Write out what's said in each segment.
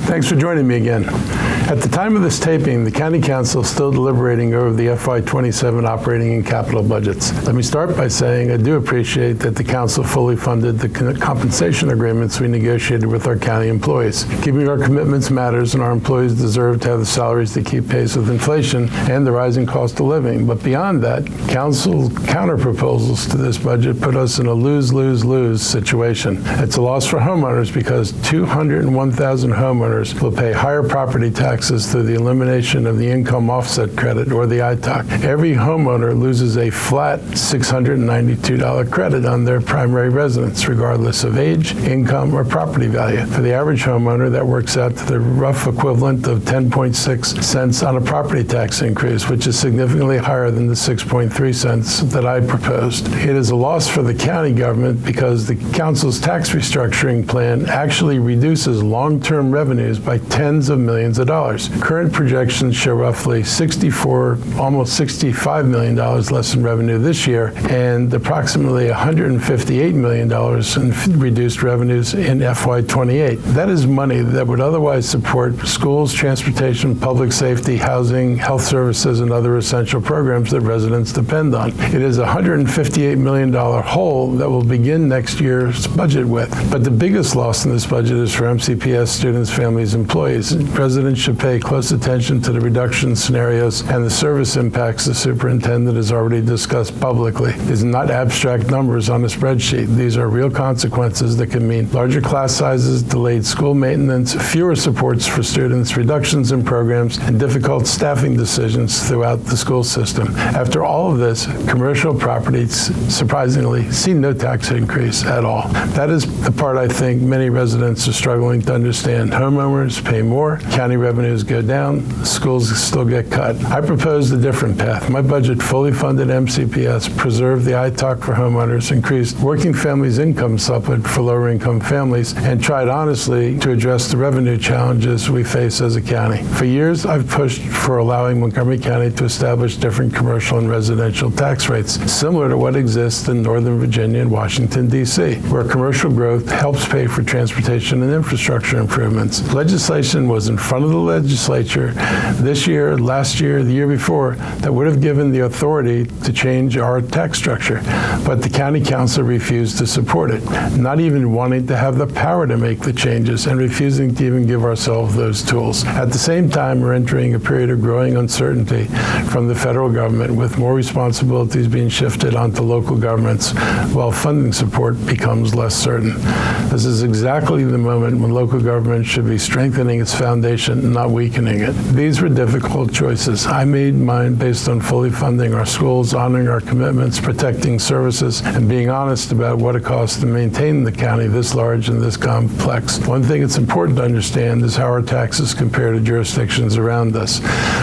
Thanks for joining me again. At the time of this taping, the County Council is still deliberating over the FY27 operating and capital budgets. Let me start by saying I do appreciate that the Council fully funded the compensation agreements we negotiated with our county employees. Keeping our commitments matters, and our employees deserve to have the salaries to keep pace with inflation and the rising cost of living. But beyond that, Council counter proposals to this budget put us in a lose-lose-lose situation. It's a loss for homeowners because 201,000 homeowners will pay higher property taxes through the elimination of the income offset credit, or the ITOC. Every homeowner loses a flat $692 credit on their primary residence, regardless of age, income, or property value. For the average homeowner, that works out to the rough equivalent of 10.6 cents on a property tax increase, which is significantly higher than the 6.3 cents that I proposed. It is a loss for the county government because the council's tax restructuring plan actually reduces long-term revenues by tens of millions of dollars. Current projections show roughly almost $65 million less in revenue this year, and approximately $158 million in reduced revenues in FY28. That is money that would otherwise support schools, transportation, public safety, housing, health services, and other essential programs that residents depend on. It is a $158 million hole that will begin next year's budget with. But the biggest loss in this budget is for MCPS students, families, employees. Residents should pay close attention to the reduction scenarios and the service impacts the superintendent has already discussed publicly. These are not abstract numbers on a spreadsheet. These are real consequences that can mean larger class sizes, delayed school maintenance, fewer supports for students, reductions in programs, and difficult staffing decisions throughout the school system. After all of this, commercial properties, surprisingly, see no tax increase at all. That is the part I think many residents are struggling to understand. Homeowners pay more, county revenues go down, schools still get cut. I proposed a different path. My budget fully funded MCPS, preserved the ITOC for homeowners, increased working families' income supplement for lower income families, and tried honestly to address the revenue challenges we face as a county. For years, I've pushed for allowing Montgomery County to establish different commercial and residential tax rates, similar to what exists in Northern Virginia and Washington, D.C., where commercial growth helps pay for transportation and infrastructure improvements. Legislation was in front of the legislature this year, last year, the year before, that would have given the authority to change our tax structure, but the county council refused to support it, not even wanting to have the power to make the changes and refusing to even give ourselves those tools. At the same time, we're entering a period of growing uncertainty from the federal government, with more responsibilities being shifted onto local governments while funding support becomes less certain. This is exactly the moment when local government should be strengthening its foundation, not weakening it. These were difficult choices. I made mine based on fully funding our schools, honoring our commitments, protecting services, and being honest about what it costs to maintain the county this large and this complex. One thing it's important to understand is how our taxes compare to jurisdictions around us.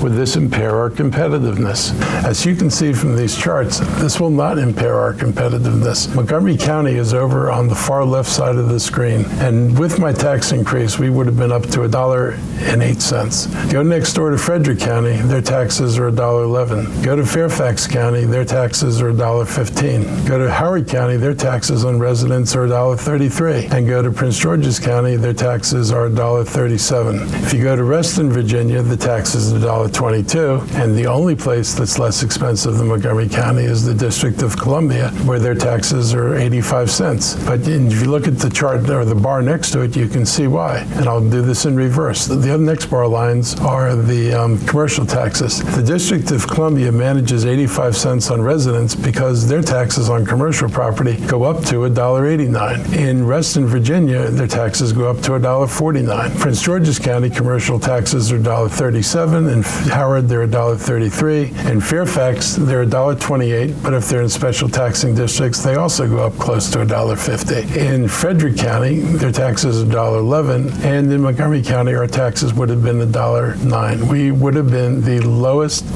Would this impair our competitiveness? As you can see from these charts, this will not impair our competitiveness. Montgomery County is over on the far left side of the screen, and with my tax increase, we would have been up to $1.08. Go next door to Frederick County, their taxes are $1.11. Go to Fairfax County, their taxes are $1.15. Go to Howard County, their taxes on residents are $1.33. And go to Prince George's County, their taxes are $1.37. If you go to Reston, Virginia, the taxes are $1.22. And the only place that's less expensive than Montgomery County is the District of Columbia, where their taxes are 85 cents. But if you look at the chart or the bar next to it, you can see why. And I'll do this in reverse. The other next bar lines are the commercial taxes. The District of Columbia manages 85 cents on residents because their taxes on commercial property go up to $1.89. In Reston, Virginia, their taxes go up to $1.49. Prince George's County commercial taxes are $1.37. In Howard, they're $1.33. In Fairfax, they're $1.28, but if they're in special taxing districts, they also go up close to $1.50. In Frederick County, their taxes are $1.11, and in Montgomery County, our taxes would have have been $1.09. We would have been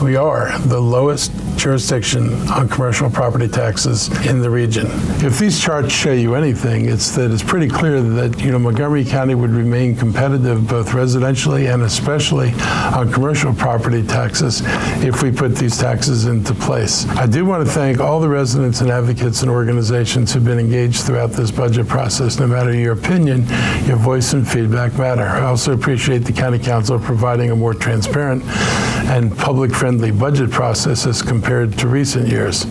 we are the lowest jurisdiction on commercial property taxes in the region. If these charts show you anything, it's that it's pretty clear that Montgomery County would remain competitive both residentially and especially on commercial property taxes if we put these taxes into place. I do want to thank all the residents and advocates and organizations who've been engaged throughout this budget process. No matter your opinion, your voice and feedback matter. I also appreciate the County Council providing a more transparent and public-friendly budget process as compared to recent years.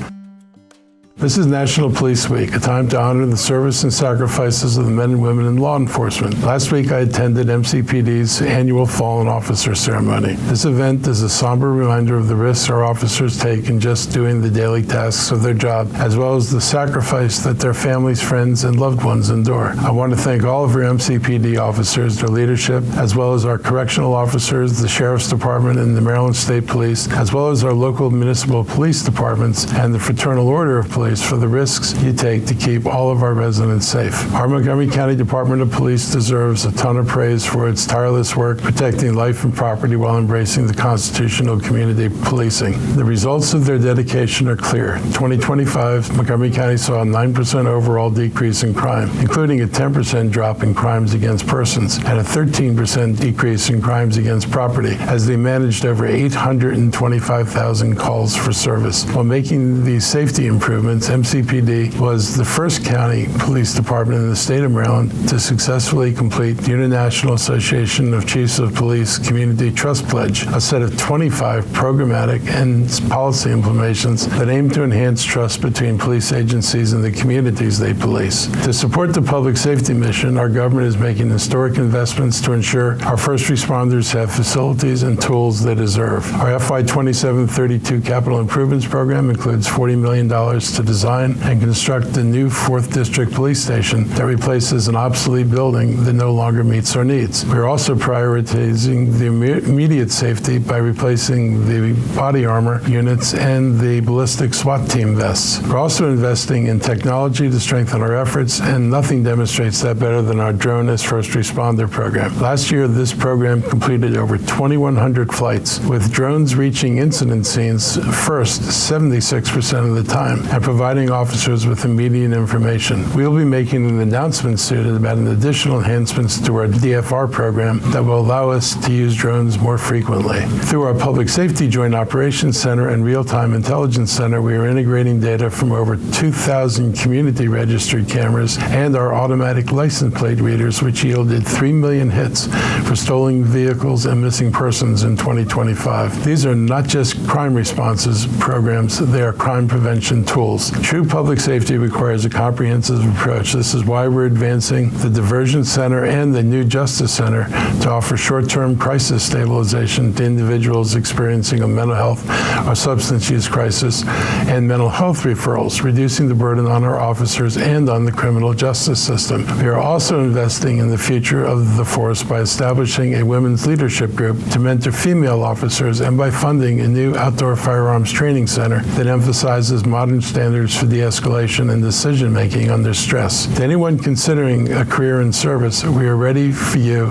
This is National Police Week, a time to honor the service and sacrifices of the men and women in law enforcement. Last week, I attended MCPD's annual Fallen Officer Ceremony. This event is a somber reminder of the risks our officers take in just doing the daily tasks of their job, as well as the sacrifice that their families, friends, and loved ones endure. I want to thank all of our MCPD officers, their leadership, as well as our correctional officers, the Sheriff's Department, and the Maryland State Police, as well as our local municipal police departments and the Fraternal Order of Police for the risks you take to keep all of our residents safe. Our Montgomery County Department of Police deserves a ton of praise for its tireless work protecting life and property while embracing the constitutional community policing. The results of their dedication are clear. 2025, Montgomery County saw a 9% overall decrease in crime, including a 10% drop in crimes against persons and a 13% decrease in crimes against property, as they managed over 825,000 calls for service. While making these safety improvements, MCPD was the first county police department in the state of Maryland to successfully complete the International Association of Chiefs of Police Community Trust Pledge, a set of 25 programmatic and policy implementations that aim to enhance trust between police agencies and the communities they police. To support the public safety mission, our government is making historic investments to ensure our first responders have facilities and tools they deserve. Our FY 27-32 capital improvements program includes $40 million to design and construct the new 4th District Police Station that replaces an obsolete building that no longer meets our needs. We're also prioritizing the immediate safety by replacing the body armor units and the ballistic SWAT team vests. We're also investing in technology to strengthen our efforts, and nothing demonstrates that better than our Drone as First Responder program. Last year, this program completed over 2,100 flights, with drones reaching incident scenes first 76% of the time, and providing officers with immediate information. We'll be making an announcement soon about an additional enhancements to our DFR program that will allow us to use drones more frequently. Through our Public Safety Joint Operations Center and Real-Time Intelligence Center, we are integrating data from over 2,000 community registered cameras and our automatic license plate readers, which yielded 3 million hits for stolen vehicles and missing persons in 2025. These are not just crime responses programs, they are crime prevention tools. True public safety requires a comprehensive approach. This is why we're advancing the Diversion Center and the new Justice Center to offer short-term crisis stabilization to individuals experiencing a mental health or substance use crisis and mental health referrals, reducing the burden on our officers and on the criminal justice system. We are also investing in the future of the force by establishing a women's leadership group to mentor female officers and by funding a new outdoor firearms training center that emphasizes modern standards for de-escalation and decision-making under stress. To anyone considering a career in service, we are ready for you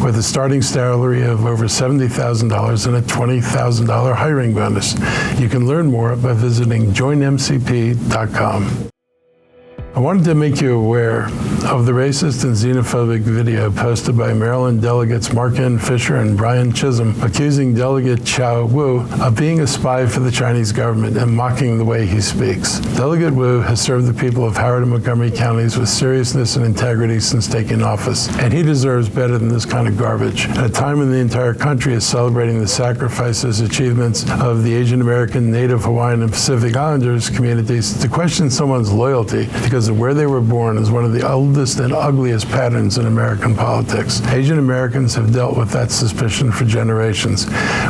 with a starting salary of over $70,000 and a $20,000 hiring bonus. You can learn more by visiting joinmcp.com. I wanted to make you aware of the racist and xenophobic video posted by Maryland delegates Mark N. Fisher and Brian Chisholm accusing Delegate Chow Wu of being a spy for the Chinese government and mocking the way he speaks. Delegate Wu has served the people of Howard and Montgomery counties with seriousness and integrity since taking office, and he deserves better than this kind of garbage. At a time when the entire country is celebrating the sacrifices, achievements of the Asian American, Native Hawaiian, and Pacific Islanders communities, to question someone's loyalty because of where they were born is one of the oldest and ugliest patterns in American politics. Asian Americans have dealt with that suspicion for generations.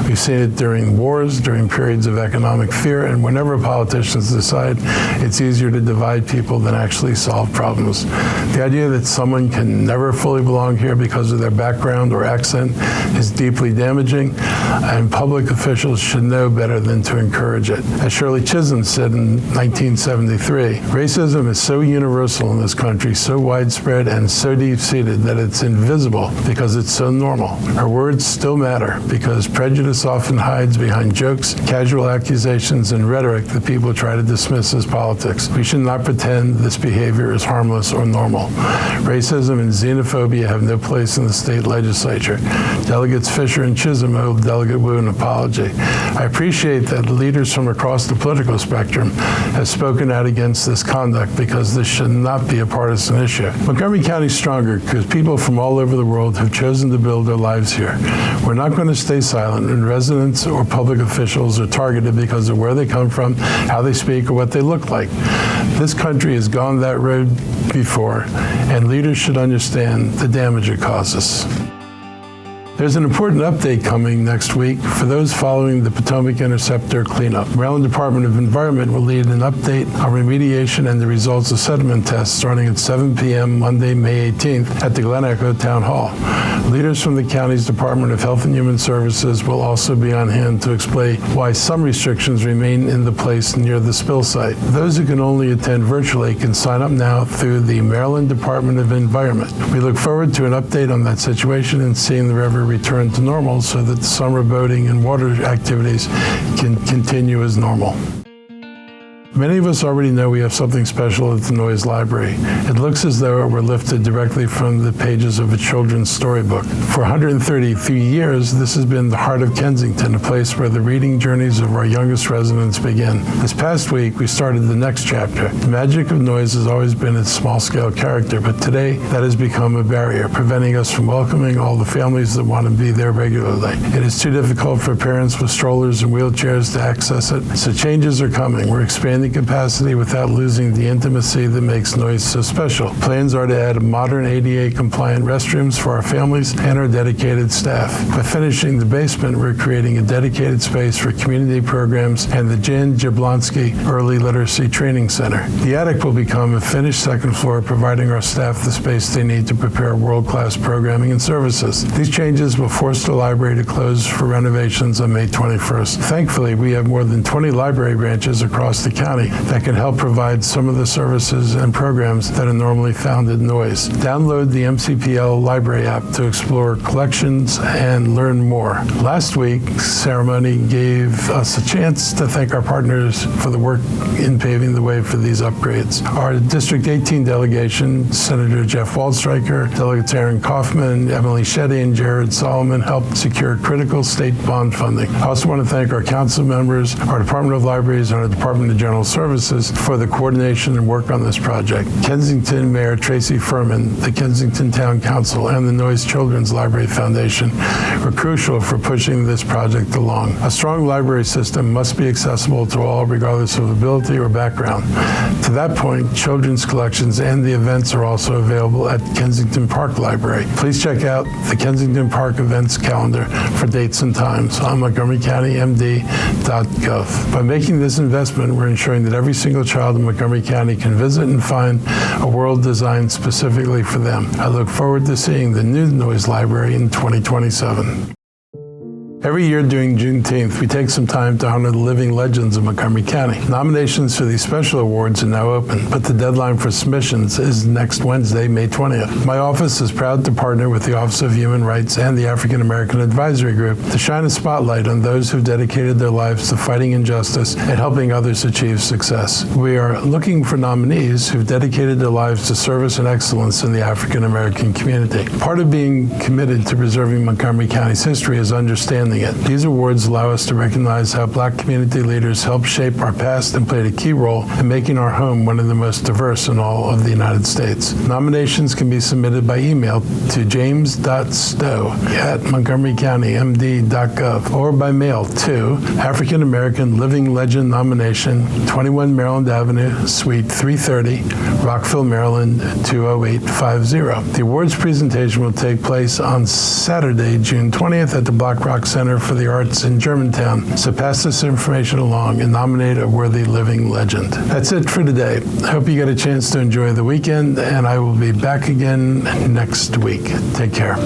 We've seen it during wars, during periods of economic fear, and whenever politicians decide it's easier to divide people than actually solve problems. The idea that someone can never fully belong here because of their background or accent is deeply damaging, and public officials should know better than to encourage it. As Shirley Chisholm said in 1973, racism is so so universal in this country, so widespread and so deep-seated that it's invisible because it's so normal. Our words still matter because prejudice often hides behind jokes, casual accusations, and rhetoric that people try to dismiss as politics. We should not pretend this behavior is harmless or normal. Racism and xenophobia have no place in the state legislature. Delegates Fisher and Chisholm owe Delegate Wu an apology. I appreciate that leaders from across the political spectrum have spoken out against this conduct because this should not be a partisan issue. Montgomery County is stronger because people from all over the world have chosen to build their lives here. We're not going to stay silent when residents or public officials are targeted because of where they come from, how they speak, or what they look like. This country has gone that road before, and leaders should understand the damage it causes. There's an important update coming next week for those following the Potomac Interceptor cleanup. Maryland Department of Environment will lead an update on remediation and the results of sediment tests starting at 7 p.m. Monday, May 18th at the Glen Echo Town Hall. Leaders from the county's Department of Health and Human Services will also be on hand to explain why some restrictions remain in the place near the spill site. Those who can only attend virtually can sign up now through the Maryland Department of Environment. We look forward to an update on that situation and seeing the river return to normal so that the summer boating and water activities can continue as normal. Many of us already know we have something special at the Noyes Library. It looks as though it were lifted directly from the pages of a children's storybook. For 133 years, this has been the heart of Kensington, a place where the reading journeys of our youngest residents begin. This past week, we started the next chapter. The magic of Noyes has always been its small-scale character, but today that has become a barrier, preventing us from welcoming all the families that want to be there regularly. It is too difficult for parents with strollers and wheelchairs to access it, so changes are coming. We're expanding capacity without losing the intimacy that makes Noyes so special. Plans are to add modern ADA-compliant restrooms for our families and our dedicated staff. By finishing the basement, we're creating a dedicated space for community programs and the Jan Jablonski Early Literacy Training Center. The attic will become a finished second floor, providing our staff the space they need to prepare world-class programming and services. These changes will force the library to close for renovations on May 21st. Thankfully, we have more than 20 library branches across the county that can help provide some of the services and programs that are normally found at Noyes. Download the MCPL Library app to explore collections and learn more. Last week's ceremony gave us a chance to thank our partners for the work in paving the way for these upgrades. Our District 18 delegation, Senator Jeff Waldstreicher, Delegates Aaron Kaufman, Emily Shetty, and Jared Solomon helped secure critical state bond funding. I also want to thank our council members, our Department of Libraries, and our Department of General Services for the coordination and work on this project. Kensington Mayor Tracy Furman, the Kensington Town Council, and the Noyes Children's Library Foundation were crucial for pushing this project along. A strong library system must be accessible to all regardless of ability or background. To that point, children's collections and the events are also available at Kensington Park Library. Please check out the Kensington Park events calendar for dates and times on montgomerycountymd.gov. By making this investment, we're ensuring that every single child in Montgomery County can visit and find a world designed specifically for them. I look forward to seeing the new Noyes Library in 2027. Every year during Juneteenth, we take some time to honor the living legends of Montgomery County. Nominations for these special awards are now open, but the deadline for submissions is next Wednesday, May 20th. My office is proud to partner with the Office of Human Rights and the African American Advisory Group to shine a spotlight on those who've dedicated their lives to fighting injustice and helping others achieve success. We are looking for nominees who've dedicated their lives to service and excellence in the African American community. Part of being committed to preserving Montgomery County's history is understanding it. These awards allow us to recognize how Black community leaders helped shape our past and played a key role in making our home one of the most diverse in all of the United States. Nominations can be submitted by email to james.stowe@montgomerycountymd.gov or by mail to African American Living Legend Nomination, 21 Maryland Avenue, Suite 330, Rockville, Maryland, 20850. The awards presentation will take place on Saturday, June 20th at the Black Rock Center for the Arts in Germantown. So pass this information along and nominate a worthy living legend. That's it for today. I hope you get a chance to enjoy the weekend, and I will be back again next week. Take care.